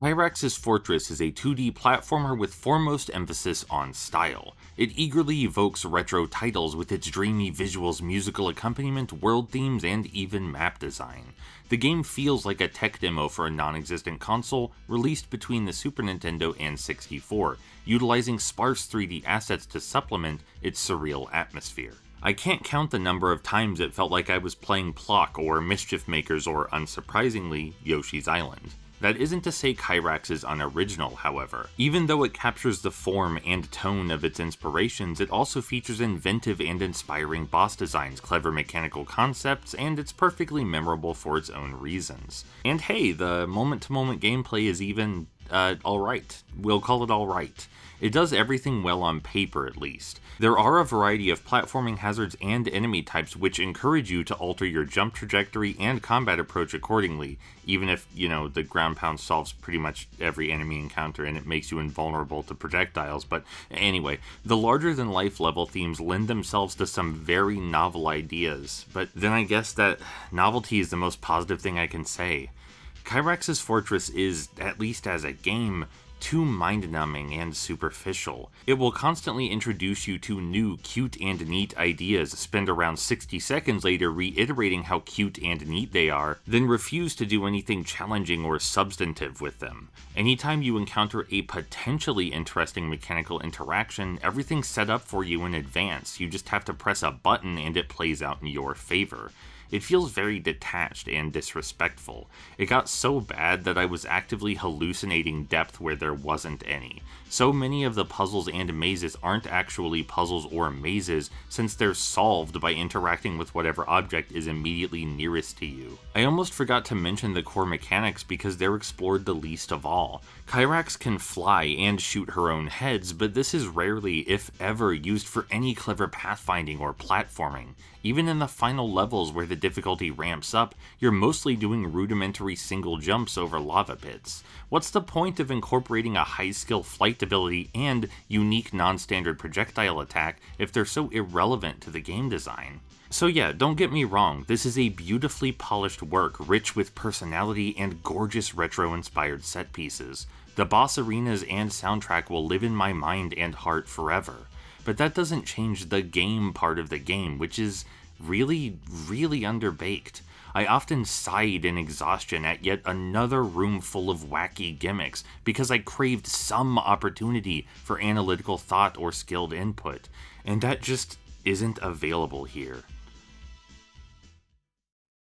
Chirax's Fortress is a 2D platformer with foremost emphasis on style. It eagerly evokes retro titles with its dreamy visuals, musical accompaniment, world themes, and even map design. The game feels like a tech demo for a non-existent console released between the Super Nintendo and 64, utilizing sparse 3D assets to supplement its surreal atmosphere. I can't count the number of times it felt like I was playing Plock or Mischief Makers or, unsurprisingly, Yoshi's Island. That isn't to say Chirax is unoriginal, however. Even though it captures the form and tone of its inspirations, it also features inventive and inspiring boss designs, clever mechanical concepts, and it's perfectly memorable for its own reasons. And hey, the moment-to-moment gameplay is even, alright. We'll call it alright. It does everything well on paper, at least. There are a variety of platforming hazards and enemy types which encourage you to alter your jump trajectory and combat approach accordingly, even if, the ground pound solves pretty much every enemy encounter and it makes you invulnerable to projectiles. But anyway, the larger-than-life level themes lend themselves to some very novel ideas, but then I guess that novelty is the most positive thing I can say. Chirax's Fortress is, at least as a game, too mind-numbing and superficial. It will constantly introduce you to new, cute and neat ideas, spend around 60 seconds later reiterating how cute and neat they are, then refuse to do anything challenging or substantive with them. Anytime you encounter a potentially interesting mechanical interaction, everything's set up for you in advance. You just have to press a button and it plays out in your favor. It feels very detached and disrespectful. It got so bad that I was actively hallucinating depth where there wasn't any. So many of the puzzles and mazes aren't actually puzzles or mazes, since they're solved by interacting with whatever object is immediately nearest to you. I almost forgot to mention the core mechanics because they're explored the least of all. Chirax can fly and shoot her own heads, but this is rarely, if ever, used for any clever pathfinding or platforming. Even in the final levels where the difficulty ramps up, you're mostly doing rudimentary single jumps over lava pits. What's the point of incorporating a high-skill flight ability and unique non-standard projectile attack if they're so irrelevant to the game design? So yeah, don't get me wrong, this is a beautifully polished work, rich with personality and gorgeous retro-inspired set pieces. The boss arenas and soundtrack will live in my mind and heart forever. But that doesn't change the game part of the game, which is really underbaked. I often sighed in exhaustion at yet another room full of wacky gimmicks because I craved some opportunity for analytical thought or skilled input, and that just isn't available here.